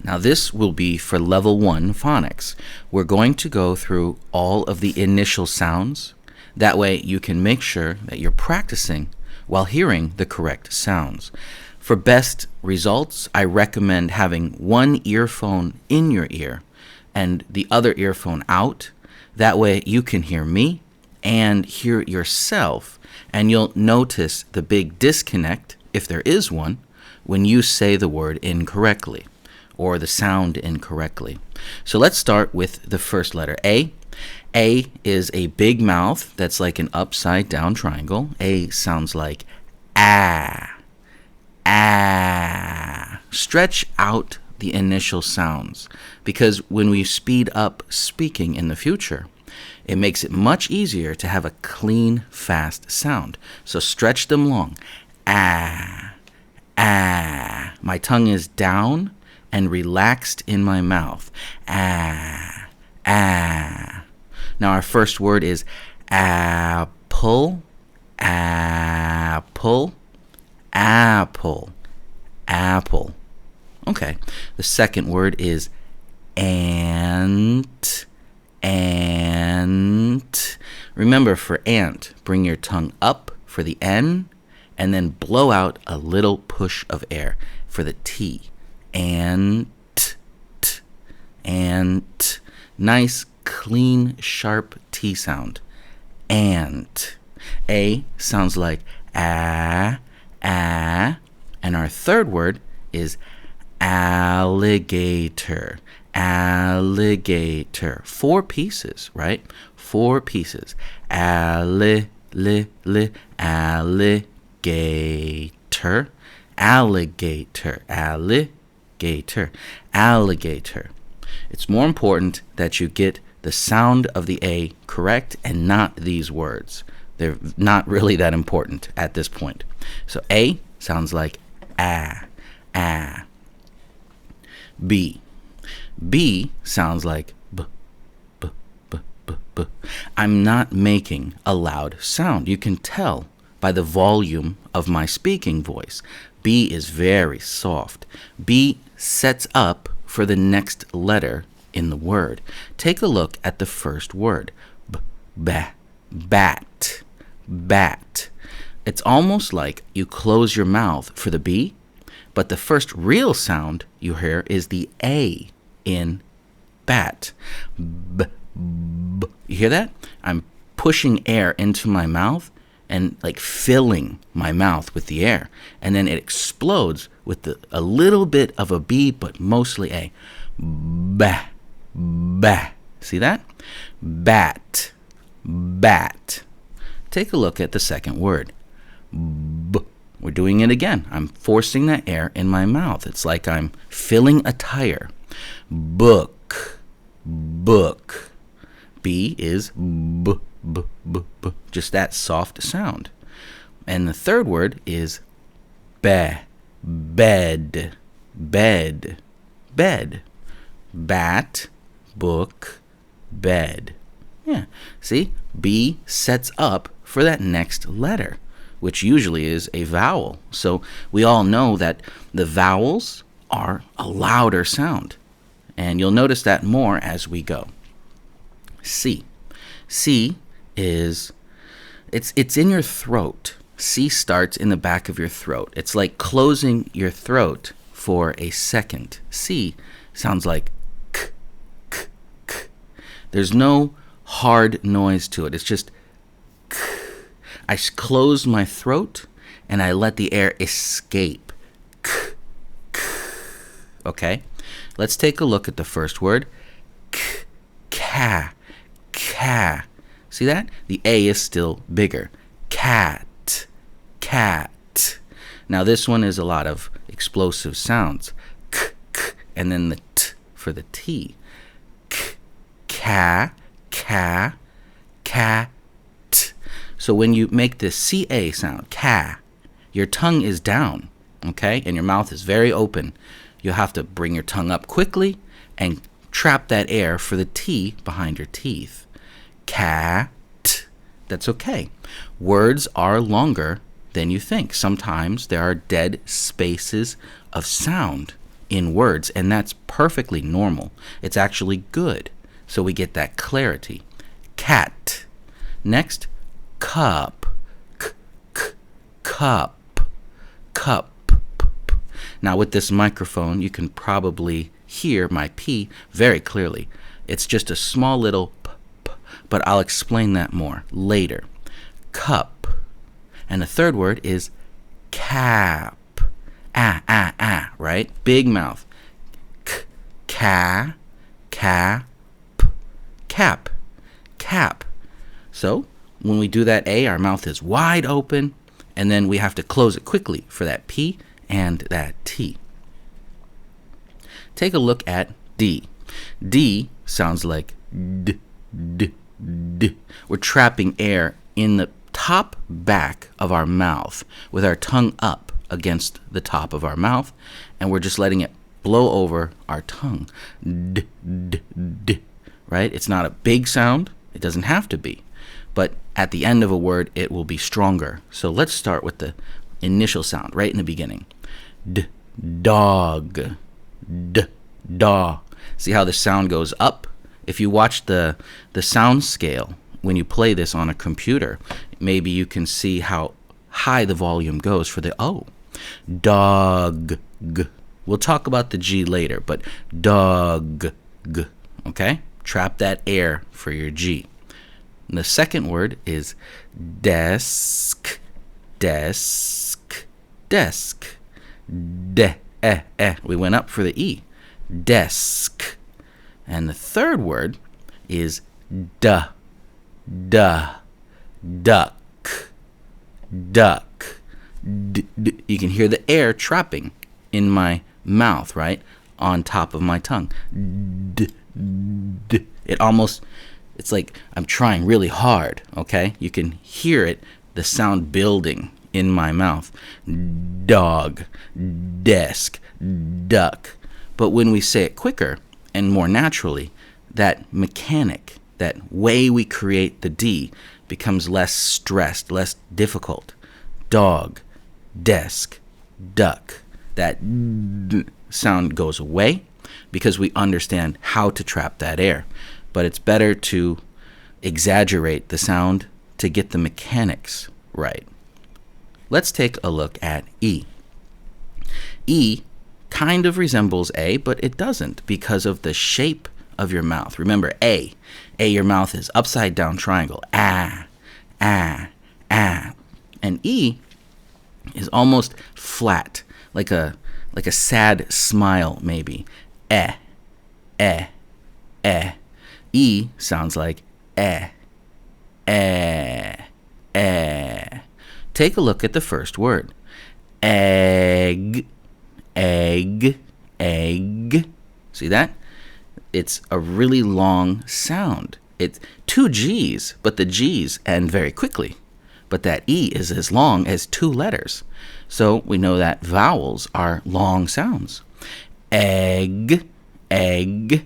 Now this will be for level 1 phonics. We're going to go through all of the initial sounds. That way you can make sure that you're practicing while hearing the correct sounds. For best results, I recommend having one earphone in your ear and the other earphone out. That way you can hear me and hear yourself, and you'll notice the big disconnect, if there is one, when you say the word incorrectly or the sound incorrectly. So let's start with the first letter, A. A is a big mouth that's like an upside down triangle. A sounds like ah, ah. Stretch out the initial sounds, because when we speed up speaking in the future, it makes it much easier to have a clean, fast sound. So stretch them long. Ah, ah. My tongue is down and relaxed in my mouth. Ah, ah. Now our first word is apple, apple, apple, apple. Okay. The second word is ant, ant. Remember, for ant, bring your tongue up for the N and then blow out a little push of air for the T. Ant, t, ant. Nice, clean, sharp T sound. Ant. A sounds like ah, ah. And our third word is alligator, alligator. 4 pieces, right? 4 pieces. Alligator, alligator, alligator, alligator. It's more important that you get the sound of the A correct and not these words. They're not really that important at this point. So A sounds like ah, ah. B. B sounds like b, b, b, b, b. I'm not making a loud sound. You can tell by the volume of my speaking voice. B is very soft. B sets up for the next letter in the word. Take a look at the first word. Bat, bat. It's almost like you close your mouth for the B, but the first real sound you hear is the A in bat. B, b. You hear that? I'm pushing air into my mouth and like filling my mouth with the air. And then it explodes with a little bit of a B, but mostly A. Ba, ba. See that? Bat, bat. Take a look at the second word. B. We're doing it again. I'm forcing that air in my mouth. It's like I'm filling a tire. Book, book. B is b, b, b, b. Just that soft sound. And the third word is be, bed, bed, bed. Bat, book, bed. Yeah, see? B sets up for that next letter, which usually is a vowel. So we all know that the vowels are a louder sound. And you'll notice that more as we go. C. C is, it's in your throat. C starts in the back of your throat. It's like closing your throat for a second. C sounds like k, k, k. There's no hard noise to it. It's just k. I close my throat and I let the air escape. K, k. Okay? Let's take a look at the first word. K, ka, ka. See that? The A is still bigger. Cat, cat. Now this one is a lot of explosive sounds. K, k, and then the T for the T. K, ka, ka, cat. So when you make the CA sound, ka, your tongue is down, okay? And your mouth is very open. You'll have to bring your tongue up quickly and trap that air for the T behind your teeth. Cat. That's okay. Words are longer than you think. Sometimes there are dead spaces of sound in words, and that's perfectly normal. It's actually good. So we get that clarity. Cat. Next, cup. Cup. Cup. Now with this microphone, you can probably hear my P very clearly. It's just a small little p, but I'll explain that more later. Cup. And the third word is cap. Right? Big mouth. Cap. Cap. So when we do that A, our mouth is wide open, and then we have to close it quickly for that P and that T. Take a look at D. D sounds like D. We're trapping air in the top back of our mouth with our tongue up against the top of our mouth, and we're just letting it blow over our tongue. D. Right? It's not a big sound. It doesn't have to be. But at the end of a word, it will be stronger. So let's start with the initial sound right in the beginning. D. Dog. D. Dog. See how the sound goes up? If you watch the sound scale when you play this on a computer, maybe you can see how high the volume goes for the O. Dog. G. We'll talk about the G later, but dog. G. Okay? Trap that air for your G. And the second word is desk. Desk. Desk. We went up for the E. Desk. And the third word is duh. Duck. Duck. You can hear the air trapping in my mouth, right? On top of my tongue. It's like I'm trying really hard, okay? You can hear it, the sound building in my mouth. Dog, desk, duck. But when we say it quicker and more naturally, that mechanic, that way we create the D becomes less stressed, less difficult. Dog, desk, duck. That D sound goes away because we understand how to trap that air. But it's better to exaggerate the sound to get the mechanics right. Let's take a look at E. E kind of resembles A, but it doesn't because of the shape of your mouth. Remember, A, your mouth is upside down triangle. Ah. And E is almost flat, like a sad smile maybe. Eh. E sounds like eh. Take a look at the first word. Egg. See that? It's a really long sound. It's 2 G's, but the G's end very quickly. But that E is as long as 2 letters. So we know that vowels are long sounds. Egg. Egg.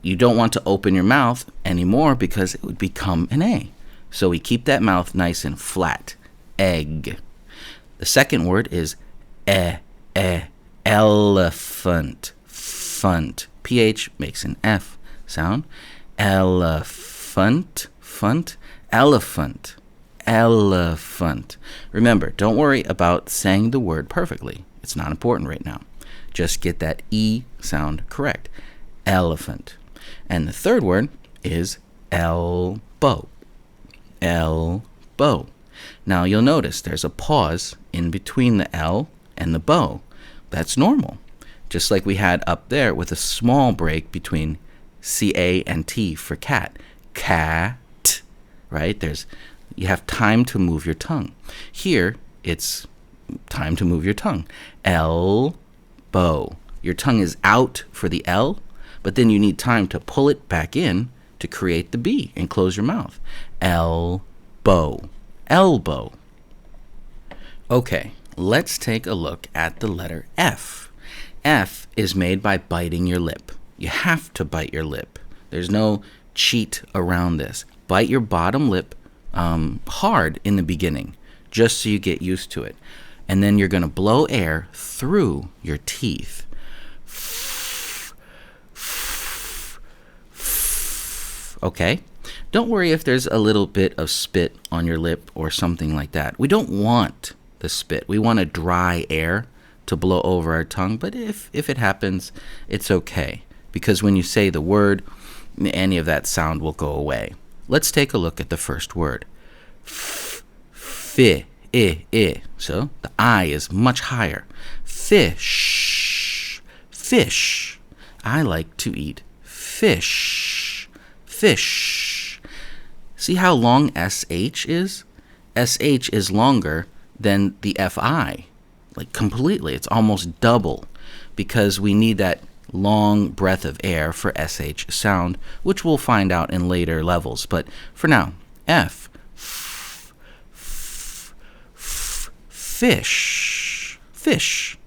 You don't want to open your mouth anymore because it would become an A. So we keep that mouth nice and flat. Egg. The second word is elephant. Funt. PH makes an F sound. Elephant. Elephant. Remember, don't worry about saying the word perfectly. It's not important right now. Just get that E sound correct. Elephant. And the third word is elbow. Elbow. Now you'll notice there's a pause in between the L and the bow. That's normal. Just like we had up there with a small break between CA and T for cat. Cat. Right? You have time to move your tongue. Here, it's time to move your tongue. Elbow. Your tongue is out for the L, but then you need time to pull it back in to create the B and close your mouth. Elbow. Elbow. Okay, let's take a look at the letter F. F is made by biting your lip. You have to bite your lip. There's no cheat around this. Bite your bottom lip hard in the beginning, just so you get used to it. and then you're going to blow air through your teeth. Okay? Don't worry if there's a little bit of spit on your lip or something like that. We don't want the spit. We want a dry air to blow over our tongue, but if it happens, it's okay, because when you say the word, any of that sound will go away. Let's take a look at the first word. Fi, I. So the I is much higher. Fish, fish. I like to eat fish, fish. See how long SH is? SH is longer than the FI. Like completely. It's almost double, because we need that long breath of air for SH sound, which we'll find out in later levels. But for now, F, fish, fish.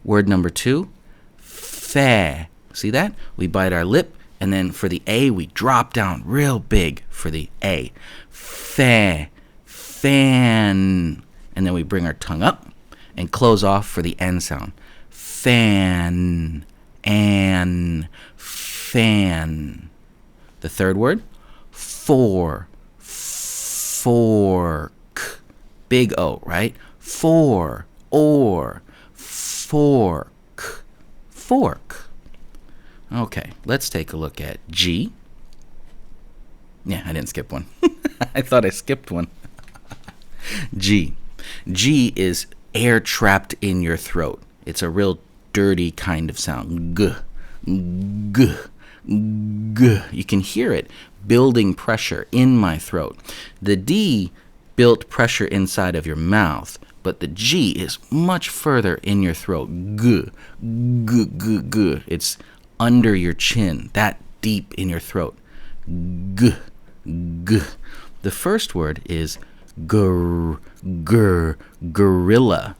Word number 2, fa. See that? We bite our lip, and then for the A, we drop down real big for the A. Fa, fan. And then we bring our tongue up and close off for the N sound. Fan, an, fan. The third word, fork. Big O, right? Fork. Okay, let's take a look at G. Yeah, I didn't skip one. I thought I skipped one. G. G is air trapped in your throat. It's a real dirty kind of sound. G, g, g. You can hear it building pressure in my throat. The D built pressure inside of your mouth, but the G is much further in your throat. G, g, g, g. It's under your chin, that deep in your throat. G, g. The first word is gorilla. Gorilla.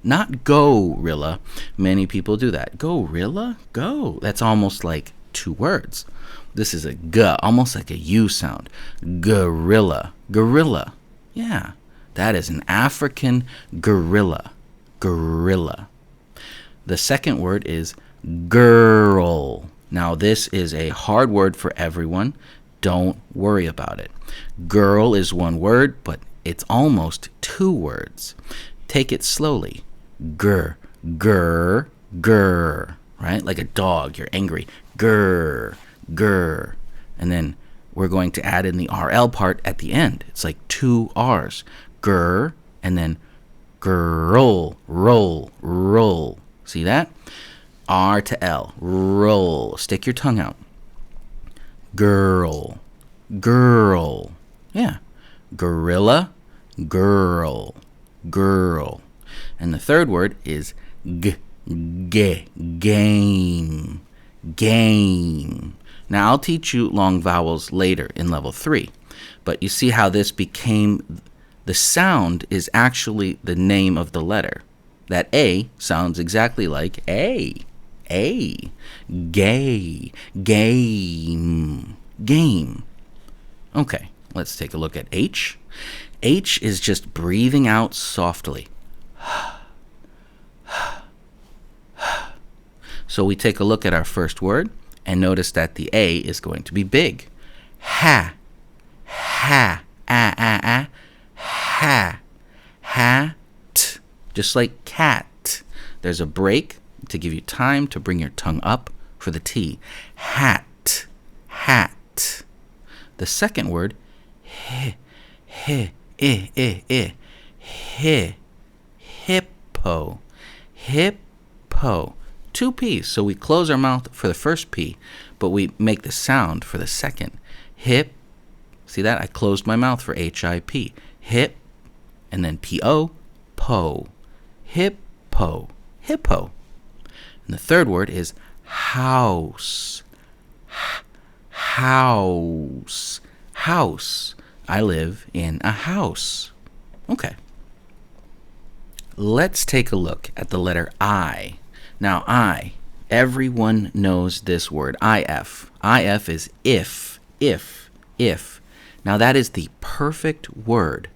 Not gorilla. Many people do that. Gorilla? Go. That's almost like 2 words. This is a G, almost like a U sound. Gorilla. Gorilla. Yeah. That is an African gorilla. Gorilla. The second word is girl. Now, this is a hard word for everyone. Don't worry about it. Girl is 1 word, but it's almost 2 words. Take it slowly. Gur, gur, gur. Right? Like a dog. You're angry. Gur, gur. And then we're going to add in the RL part at the end. It's like 2 R's. Gur, and then girl, roll, roll. See that? R to L. Roll. Stick your tongue out. Girl, girl. Yeah. Gorilla, girl, girl. And the third word is game, game. Now, I'll teach you long vowels later in level 3, but you see how this became, the sound is actually the name of the letter. That A sounds exactly like A. A. Gay. Game. Game. Okay, let's take a look at H. H is just breathing out softly. So we take a look at our first word and notice that the A is going to be big. Ha. Ha. Ha. Hat. Just like cat. There's a break to give you time to bring your tongue up for the T. Hat. Hat. The second word, hippo. Hippo. 2 P's. So we close our mouth for the first P, but we make the sound for the second. Hip. See that? I closed my mouth for H-I-P. Hip. And then P-O. Po. Hippo. Hippo. And the third word is house. House. House. I live in a house. Okay. Let's take a look at the letter I. Now, I, everyone knows this word, IF. IF is if. Now, that is the perfect word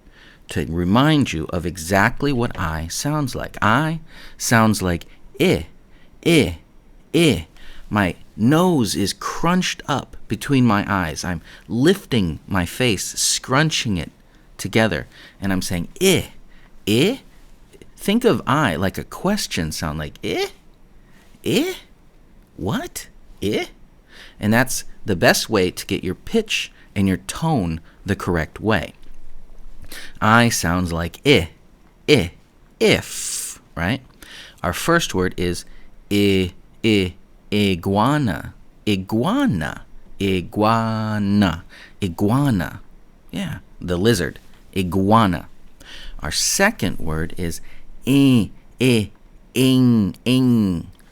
to remind you of exactly what I sounds like. I sounds like I, I, I. My nose is crunched up between my eyes. I'm lifting my face, scrunching it together, and I'm saying I, I. Think of I like a question sound, like I, I, what, I? And that's the best way to get your pitch and your tone the correct way. I sounds like I, if, right? Our first word is iguana, iguana, iguana, iguana. Yeah, the lizard, iguana. Our second word is ing.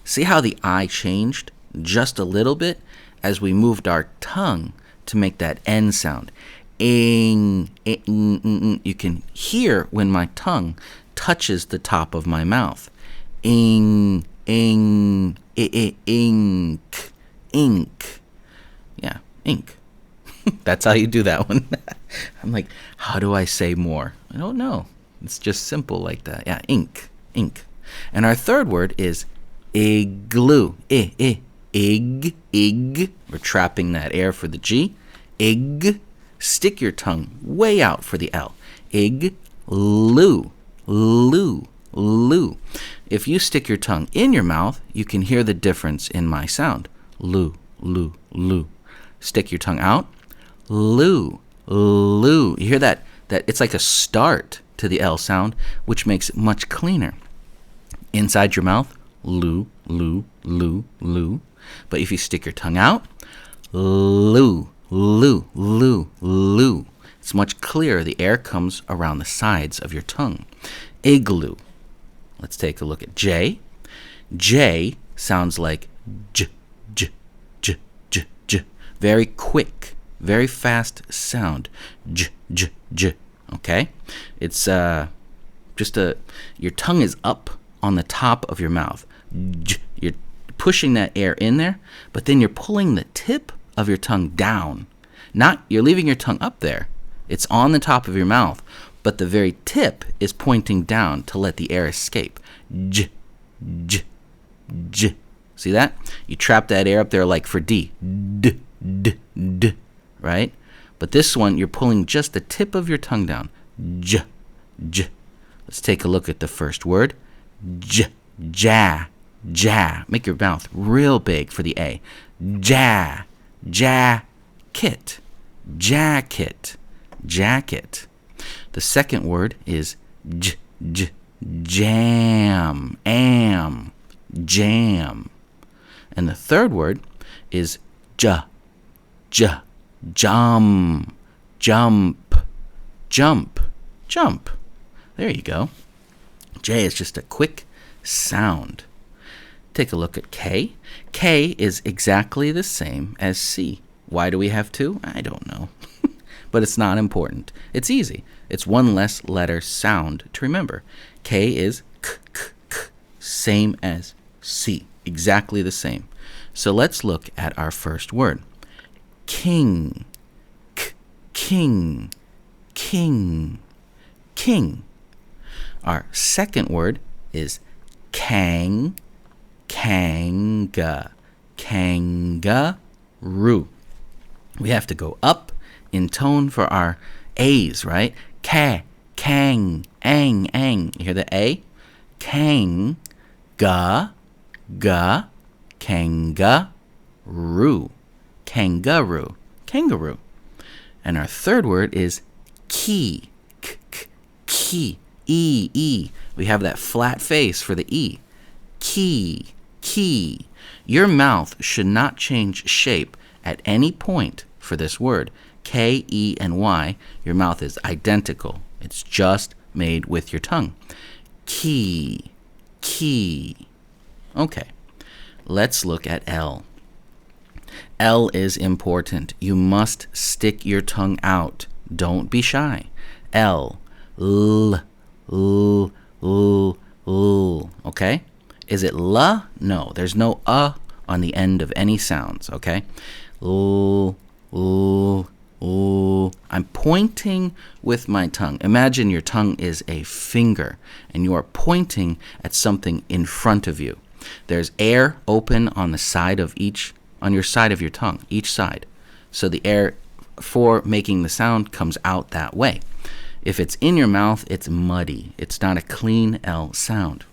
See how the I changed just a little bit as we moved our tongue to make that N sound. Ing. You can hear when my tongue touches the top of my mouth. Ing, ink, ink. Yeah, ink. That's how you do that one. I'm like, how do I say more? I don't know. It's just simple like that. Yeah, ink, ink. And our third word is igloo. Ig. We're trapping that air for the G. Ig. Stick your tongue way out for the L. Igloo. Loo. If you stick your tongue in your mouth, you can hear the difference in my sound. Loo. Stick your tongue out. Loo. You hear that it's like a start to the L sound, which makes it much cleaner. Inside your mouth, loo. But if you stick your tongue out, loo. It's much clearer. The air comes around the sides of your tongue. Igloo. Let's take a look at J. J sounds like j. Very quick, very fast sound. J. Okay? It's your tongue is up on the top of your mouth. J. You're pushing that air in there, but then you're pulling the tip of your tongue down. You're leaving your tongue up there. It's on the top of your mouth, but the very tip is pointing down to let the air escape. J. See that? You trap that air up there like for D. D. Right? But this one, you're pulling just the tip of your tongue down. J. Let's take a look at the first word. Ja. Make your mouth real big for the A. Jacket. The second word is jam. Jam. And the third word is jump. There you go. J is just a quick sound. Take a look at K. K is exactly the same as C. Why do we have two? I don't know. But it's not important. It's easy. It's one less letter sound to remember. K is k, same as C. Exactly the same. So let's look at our first word. King. King. Our second word is kangaroo. We have to go up in tone for our A's, right? Kang, ang. You hear the A? Kangaroo. Kangaroo. And our third word is key. Key. E. We have that flat face for the E. Key. Your mouth should not change shape at any point for this word. K, E, and Y, your mouth is identical. It's just made with your tongue. Key. Okay, let's look at L. L is important. You must stick your tongue out. Don't be shy. L. Okay? Is it la? No, there's no on the end of any sounds, okay? Ooh. I'm pointing with my tongue. Imagine your tongue is a finger, and you are pointing at something in front of you. There's air open on the side of on your side of your tongue, each side. So the air for making the sound comes out that way. If it's in your mouth, it's muddy. It's not a clean L sound.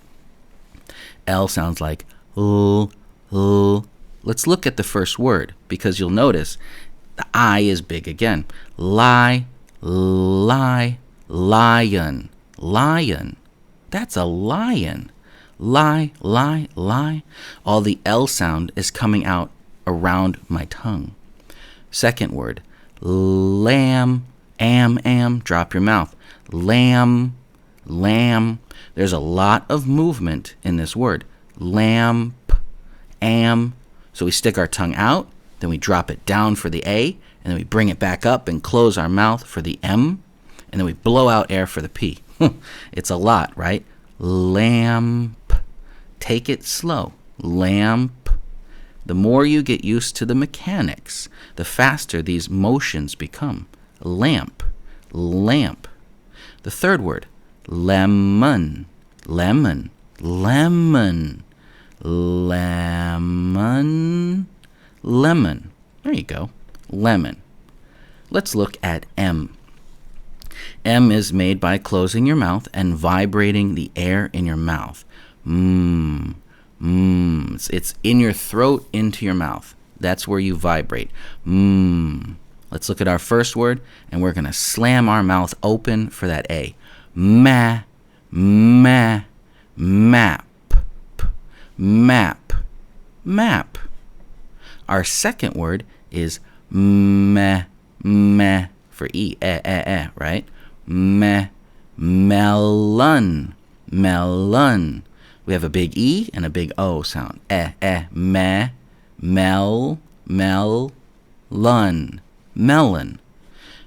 L sounds like l, l. Let's look at the first word, because you'll notice the I is big again. Lie, lie, lion, lion. That's a lion. Lie, lie, lie. All the L sound is coming out around my tongue. Second word, lamb, am, drop your mouth. Lamb, lamb. There's a lot of movement in this word. Lamp, am. So we stick our tongue out, then we drop it down for the A, and then we bring it back up and close our mouth for the M, and then we blow out air for the P. It's a lot, right? Lamp. Take it slow. Lamp. The more you get used to the mechanics, the faster these motions become. Lamp, lamp. The third word, lemon, lemon, lemon, lemon, lemon. There you go, lemon. Let's look at M. M is made by closing your mouth and vibrating the air in your mouth. It's in your throat into your mouth. That's where you vibrate. Let's look at our first word, and we're going to slam our mouth open for that A. Ma, ma, map, map, map. Our second word is meh, meh for E, right? Meh, melon, melon. We have a big E and a big O sound. Meh, mel, lun, melon.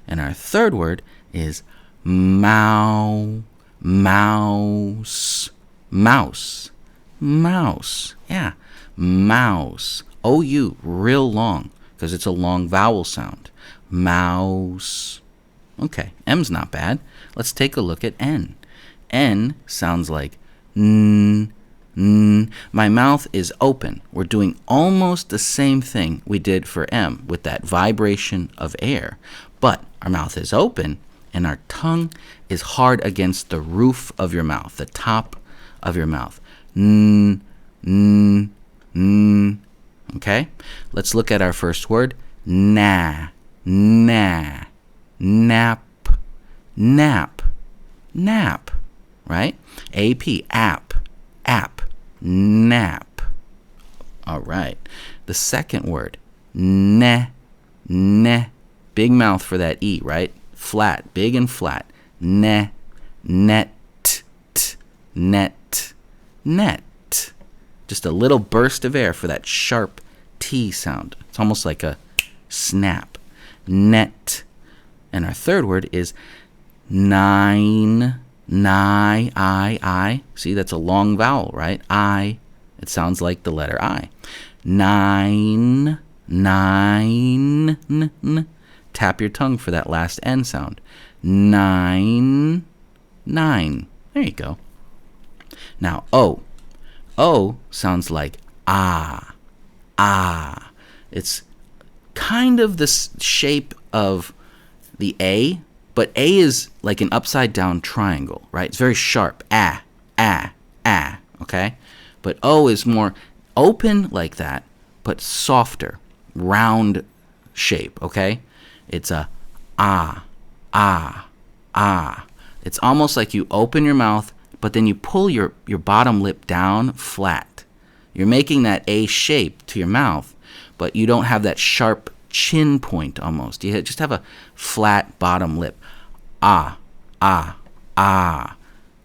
And our third word is mouse, mouse, mouse, mouse. Yeah, mouse. O-U, real long, because it's a long vowel sound. Mouse. Okay, M's not bad. Let's take a look at N. N sounds like n. My mouth is open. We're doing almost the same thing we did for M with that vibration of air. But our mouth is open and our tongue is hard against the roof of your mouth, the top of your mouth. Okay? Let's look at our first word. Na, na, nap, nap, nap. Right? A-P, app, app, nap. All right. The second word, ne, ne. Big mouth for that E, right? Flat, big and flat. Ne, net, net, net. Just a little burst of air for that sharp T sound. It's almost like a snap. Net. And our third word is nine, I. See, that's a long vowel, right? I. It sounds like the letter I. Nine. Tap your tongue for that last N sound. Nine. There you go. Now, O. O sounds like ah. It's kind of the shape of the A, but A is like an upside down triangle, right? It's very sharp. Okay? But O is more open like that, but softer, round shape, okay? It's a ah. It's almost like you open your mouth, but then you pull your bottom lip down flat. You're making that A shape to your mouth, but you don't have that sharp chin point almost. You just have a flat bottom lip. Ah.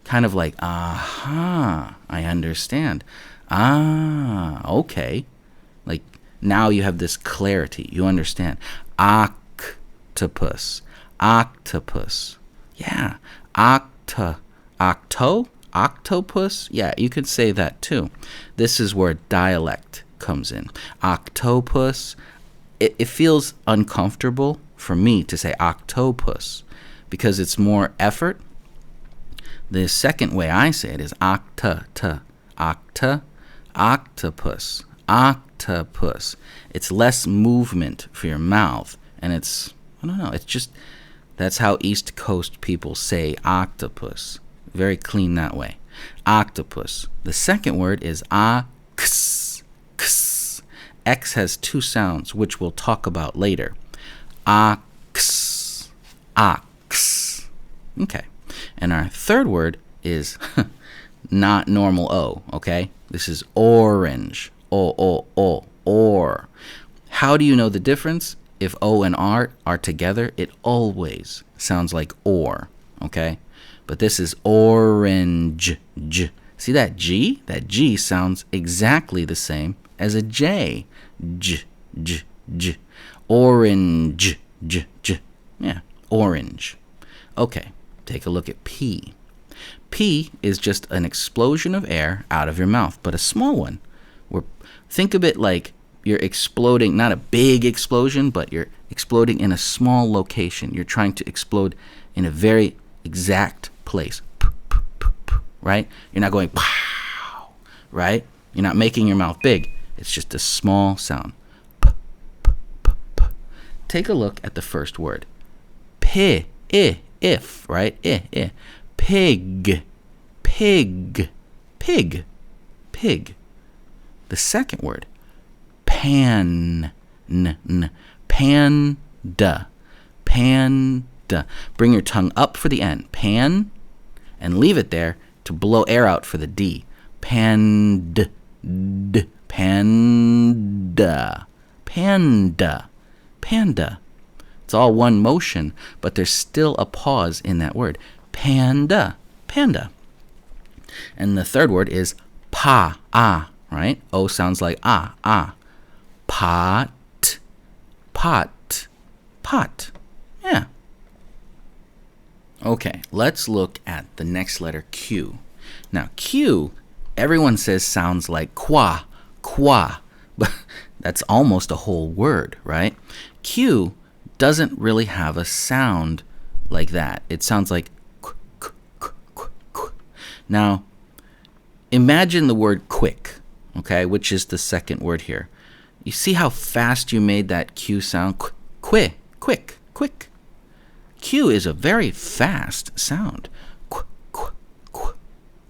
Kind of like, aha, I understand. Ah, okay. Like, now you have this clarity. You understand. Octopus. Yeah. Octopus? Yeah, you could say that too. This is where dialect comes in. Octopus. It feels uncomfortable for me to say octopus because it's more effort. The second way I say it is octopus, octopus. It's less movement for your mouth, and it's, I don't know, it's just, that's how East Coast people say octopus. Very clean that way. Octopus. The second word is ox. X has two sounds, which we'll talk about later. Ox. Ox. Okay. And our third word is not normal O, okay? This is orange. Or. How do you know the difference? If O and R are together, it always sounds like or, okay? But this is orange. See that G? That G sounds exactly the same as a J. J. Orange. J. Yeah, orange. Okay, take a look at P. P is just an explosion of air out of your mouth, but a small one. Think of it like you're exploding, not a big explosion, but you're exploding in a small location. You're trying to explode in a very exact place, right? You're not going pow, right? You're not making your mouth big. It's just a small sound. Take a look at the first word. If, right? Pig. The second word. Panda. Bring your tongue up for the N. Pan, and leave it there to blow air out for the D. Panda. It's all one motion, but there's still a pause in that word. Panda. And the third word is right? O sounds like pot. Yeah. Okay, let's look at the next letter, Q. Now, Q, everyone says sounds like qua, but that's almost a whole word, right? Q doesn't really have a sound like that. It sounds like qu. Now, imagine the word quick, okay, which is the second word here. You see how fast you made that Q sound? Quick. Q is a very fast sound.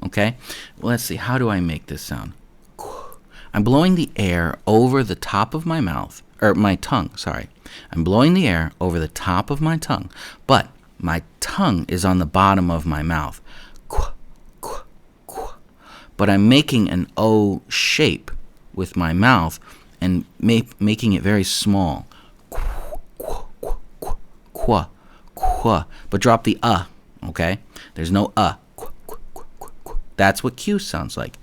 Okay? Well, let's see. How do I make this sound? I'm blowing the air over the top of my mouth, or my tongue, sorry. I'm blowing the air over the top of my tongue, but my tongue is on the bottom of my mouth. But I'm making an O shape with my mouth and making it very small. But drop the okay? There's no That's what Q sounds like.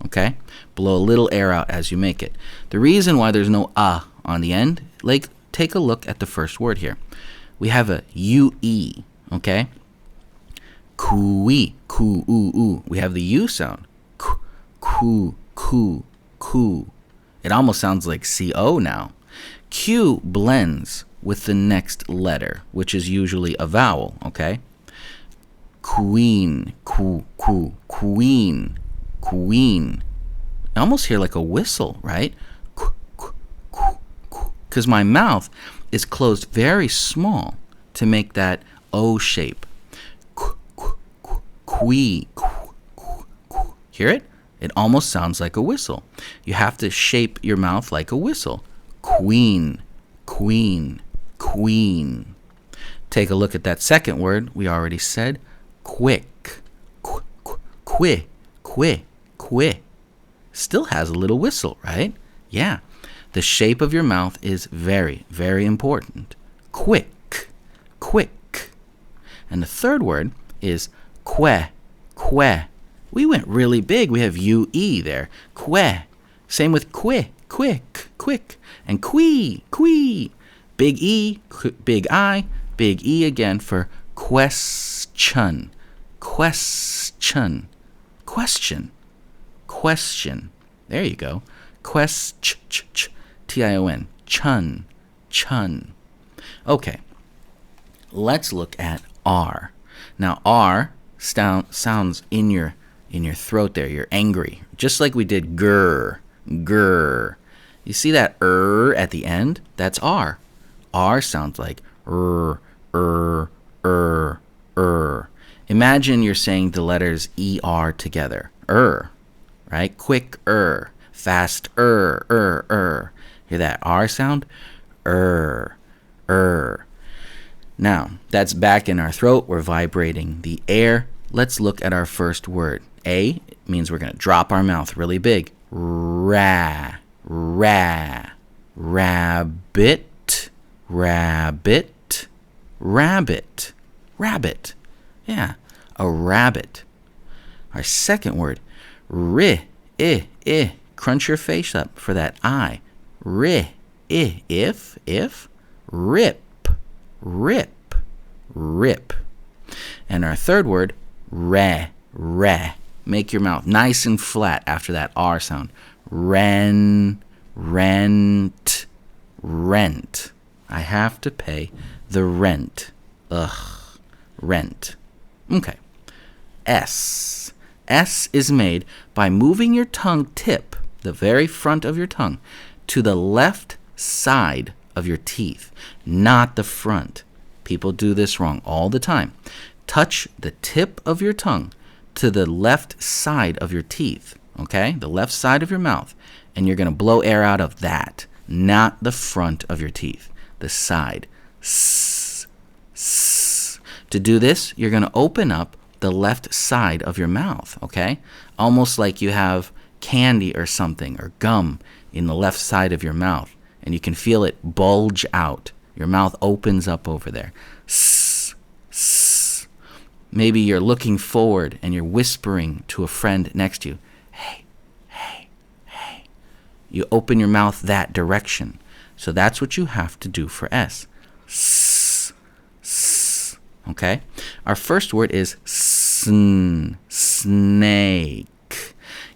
Okay? Blow a little air out as you make it. The reason why there's no on the end, like, take a look at the first word here. We have a UE, okay? Coo-ee, coo-oo-oo. We have the U sound. Coo. It almost sounds like CO now. Q blends with the next letter, which is usually a vowel, okay? Queen. I almost hear like a whistle, right? Because my mouth is closed very small to make that O shape. Hear it? It almost sounds like a whistle. You have to shape your mouth like a whistle. Queen. Take a look at that second word we already said. Quick. Still has a little whistle, right? Yeah. The shape of your mouth is very, very important. Quick. And the third word is que. We went really big. We have UE there. Que. Same with quick. And quee. Big E, big I, big E again for question. Question. There you go. Question. chun, chun. Okay, let's look at R. Now, R sounds in your throat there. You're angry, just like we did grr, grr. You see that at the end? That's R. R sounds like Imagine you're saying the letters ER together. Right? Quick fast Hear that R sound? Now, that's back in our throat. We're vibrating the air. Let's look at our first word. A means we're going to drop our mouth really big. Rabbit, rabbit, rabbit. Yeah, a rabbit. Our second word, crunch your face up for that I. If, rip. And our third word, re. Make your mouth nice and flat after that R sound. Rent. I have to pay the rent. Rent. Okay. S. S is made by moving your tongue tip, the very front of your tongue, to the left side of your teeth, not the front. People do this wrong all the time. Touch the tip of your tongue to the left side of your teeth, okay? The left side of your mouth. And you're going to blow air out of that, not the front of your teeth, the side. S. To do this, you're going to open up the left side of your mouth, okay? Almost like you have candy or something or gum in the left side of your mouth, and you can feel it bulge out. Your mouth opens up over there. S. Maybe you're looking forward and you're whispering to a friend next to you. Hey. You open your mouth that direction. So that's what you have to do for S. S. Okay? Our first word is snake.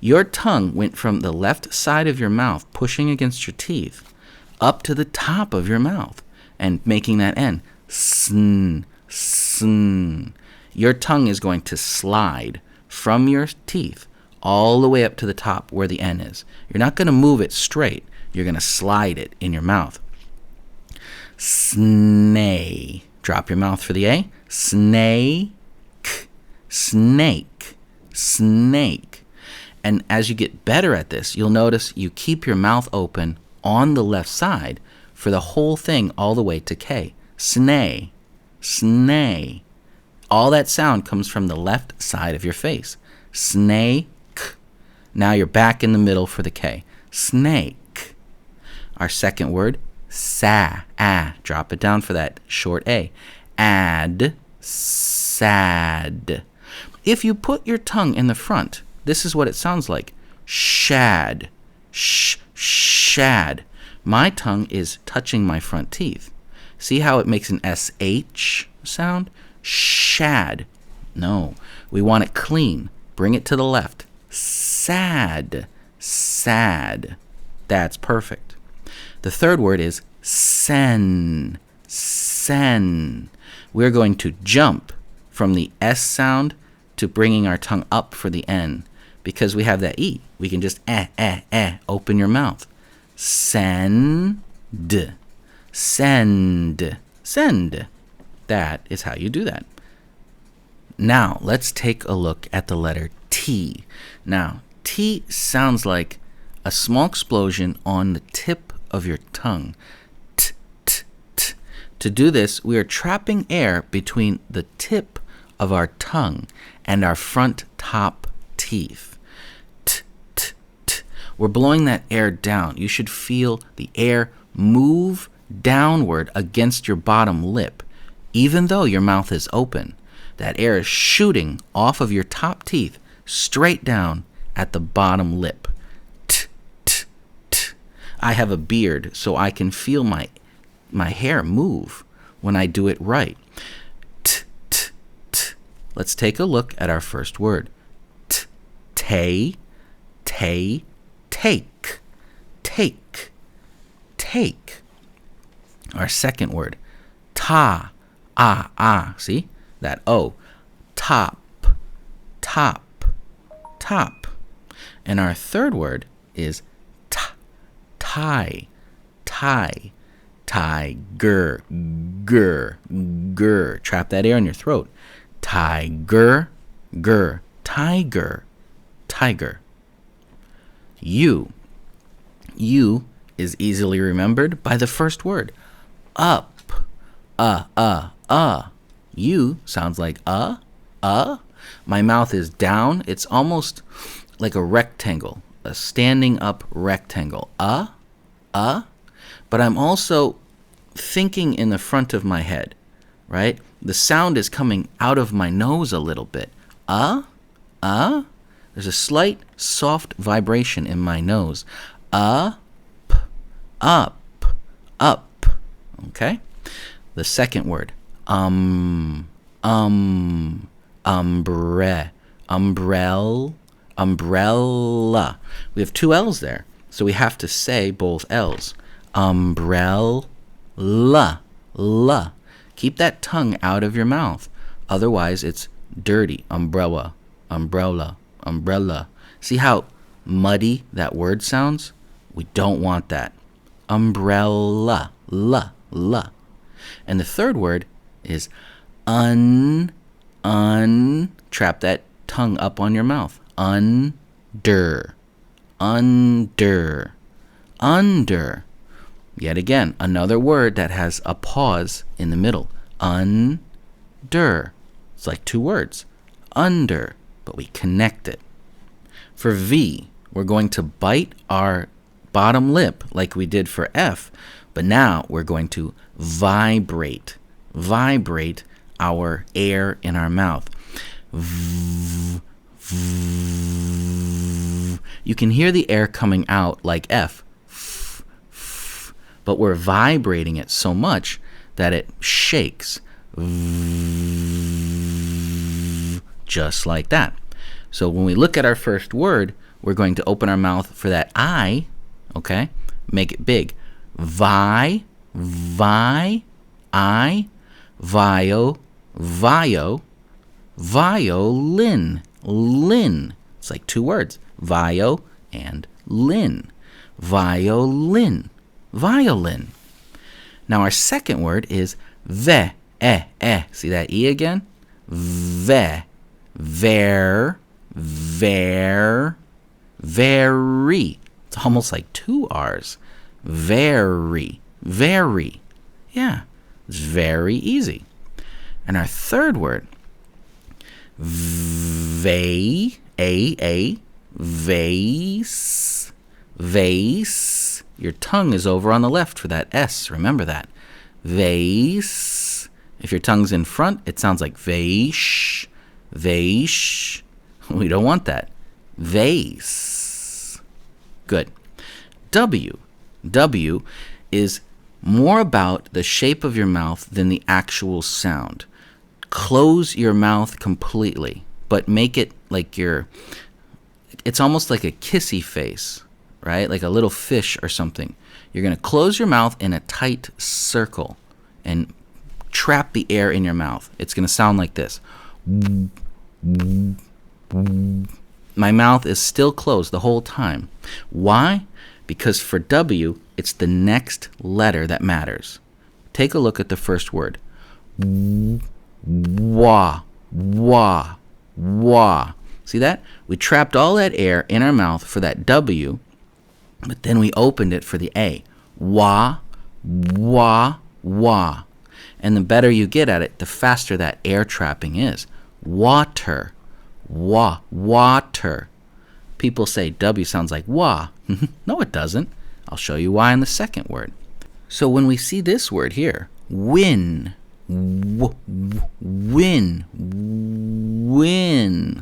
Your tongue went from the left side of your mouth, pushing against your teeth, up to the top of your mouth and making that N. Sn. Your tongue is going to slide from your teeth all the way up to the top where the N is. You're not going to move it straight. You're going to slide it in your mouth. Snake. Drop your mouth for the A. Snake. And as you get better at this, you'll notice you keep your mouth open on the left side for the whole thing all the way to K. Snay. All that sound comes from the left side of your face. Snake. Now you're back in the middle for the K. Snake. Our second word, drop it down for that short A. Sad. If you put your tongue in the front, this is what it sounds like. Shad. Shad. My tongue is touching my front teeth. See how it makes an SH sound? Shad. No, we want it clean. Bring it to the left. Sad. That's perfect. The third word is sen. We're going to jump from the S sound to bringing our tongue up for the N. Because we have that E, we can just open your mouth. Send. That is how you do that. Now, let's take a look at the letter T. Now, T sounds like a small explosion on the tip of your tongue. T. To do this, we are trapping air between the tip of our tongue and our front top teeth. T. We're blowing that air down. You should feel the air move downward against your bottom lip, even though your mouth is open. That air is shooting off of your top teeth straight down at the bottom lip. T. I have a beard, so I can feel my hair move when I do it right. T. Let's take a look at our first word. Take. Our second word, ta, ah. See? That O. Top, top, top. And our third word is tie, tie, tiger, gur. Trap that air in your throat. Tiger, tiger, tiger. You is easily remembered by the first word. Up, You sounds like My mouth is down. It's almost like a rectangle, a standing up rectangle. But I'm also thinking in the front of my head, right? The sound is coming out of my nose a little bit. There's a slight soft vibration in my nose. Up. Okay? The second word, umbrella. We have two L's there, so we have to say both L's. Umbrella. Keep that tongue out of your mouth. Otherwise, it's dirty. Umbrella. See how muddy that word sounds? We don't want that. Umbrella. La. And the third word is trap that tongue up on your mouth. Under. Yet again, another word that has a pause in the middle. Under. It's like two words. Under, but we connect it. For V, we're going to bite our bottom lip like we did for F, but now we're going to vibrate our air in our mouth. You can hear the air coming out like F, but we're vibrating it so much that it shakes. Just like that. So when we look at our first word, we're going to open our mouth for that I, okay? Make it big. I, violin. It's like two words. Vio and lin. Violin. Now our second word is ve. See that E again? Very. It's almost like two R's. Very. Yeah, it's very easy. And our third word, vase. Your tongue is over on the left for that S. Remember that. Vase. If your tongue's in front, it sounds like vase. We don't want that. Vase. Good. W is more about the shape of your mouth than the actual sound. Close your mouth completely, but make it like it's almost like a kissy face, right? Like a little fish or something. You're going to close your mouth in a tight circle and trap the air in your mouth. It's going to sound like this. My mouth is still closed the whole time. Why? Because for W, it's the next letter that matters. Take a look at the first word. Wah. See that? We trapped all that air in our mouth for that W, but then we opened it for the A. Wah. And the better you get at it, the faster that air trapping is. Water. Water. People say W sounds like wah. No, it doesn't. I'll show you why in the second word. So when we see this word here, win.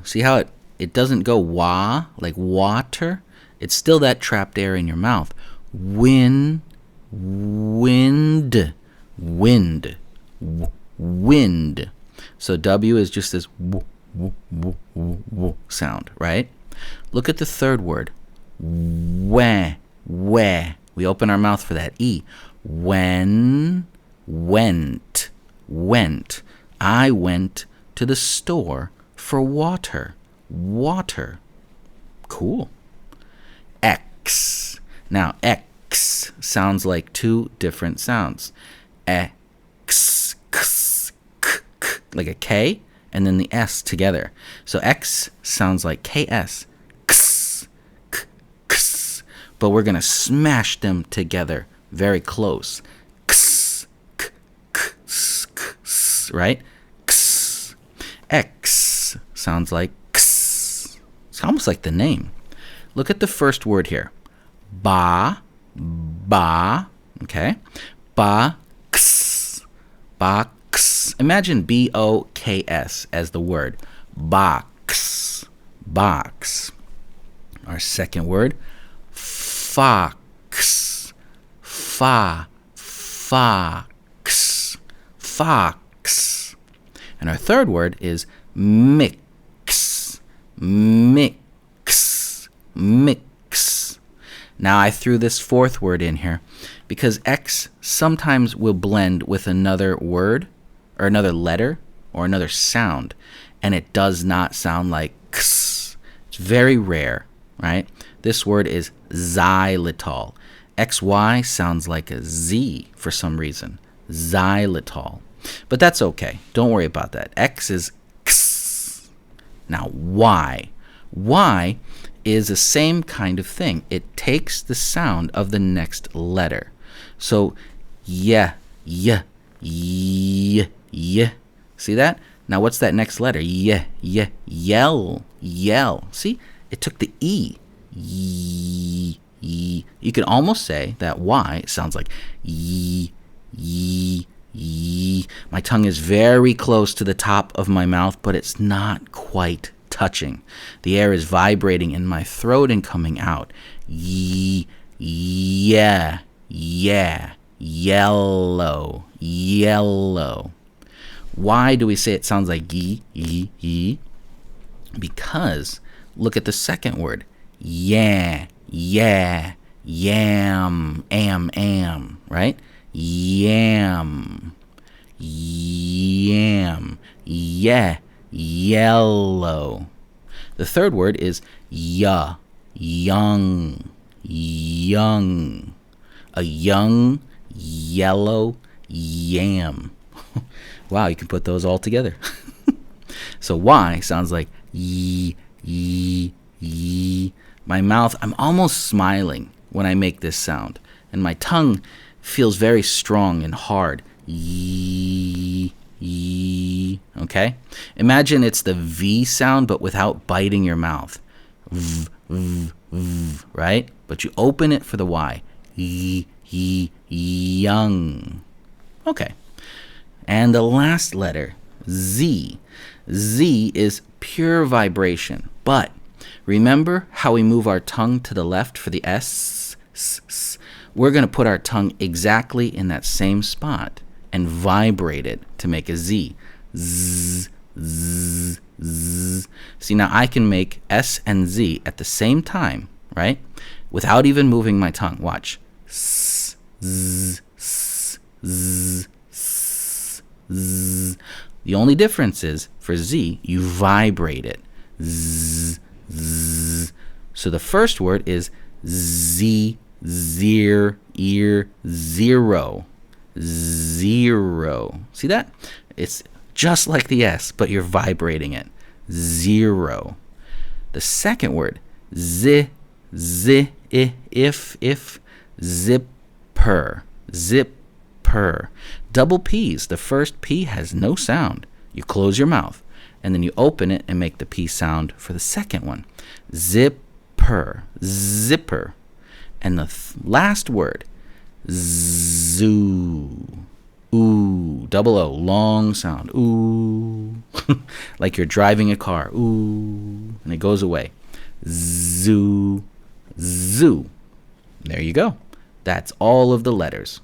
See how it doesn't go wah, like water? It's still that trapped air in your mouth. Wind. So W is just this sound, right? Look at the third word. We open our mouth for that E. When, went, went. I went to the store for water. Water. Cool. X. Now, X sounds like two different sounds. X, x, k, k, like a K, and then the S together. So X sounds like KS. X, k, x. But we're going to smash them together very close. X, k, k, k, right? X. X sounds like X. It's almost like the name. Look at the first word here. Ba, ba, okay? Box, box. Imagine B-O-K-S as the word. Box, box. Our second word, fox, fox, fox. And our third word is mix, mix, mix. Now I threw this fourth word in here because X sometimes will blend with another word or another letter or another sound, and it does not sound like X. It's very rare, right? This word is xylitol. XY sounds like a Z for some reason. Xylitol. But that's okay. Don't worry about that. X is X. Now Y. Y is the same kind of thing. It takes the sound of the next letter. So, yeah. See that? Now, what's that next letter? Yell. See? It took the E. You can almost say that Y sounds like ye. My tongue is very close to the top of my mouth, but it's not quite touching. The air is vibrating in my throat and coming out. Yeah, yellow. Why do we say it sounds like ye? Because look at the second word. Yeah, yam, am, right? Yam, yeah, yellow. The third word is young. A young, yellow yam. Wow, you can put those all together. So Y sounds like ye. My mouth, I'm almost smiling when I make this sound, and my tongue feels very strong and hard. Yee. Okay? Imagine it's the V sound, but without biting your mouth. V, right? But you open it for the Y. Young. Okay. And the last letter, Z. Z is pure vibration. But remember how we move our tongue to the left for the S? We're going to put our tongue exactly in that same spot and vibrate it to make a Z. Z, z, z. See, now I can make S and Z at the same time, right? Without even moving my tongue. Watch. S, z, s, z, s, z. The only difference is, for Z, you vibrate it. Z, z. So the first word is Z, zero. Zero. See that? It's just like the S, but you're vibrating it. Zero. The second word, if, zipper. Double P's. The first P has no sound. You close your mouth, and then you open it and make the P sound for the second one. Zipper. And the last word, zoo. Ooh, double O, long sound. Ooh. Like you're driving a car. Ooh. And it goes away. Zoo. There you go. That's all of the letters.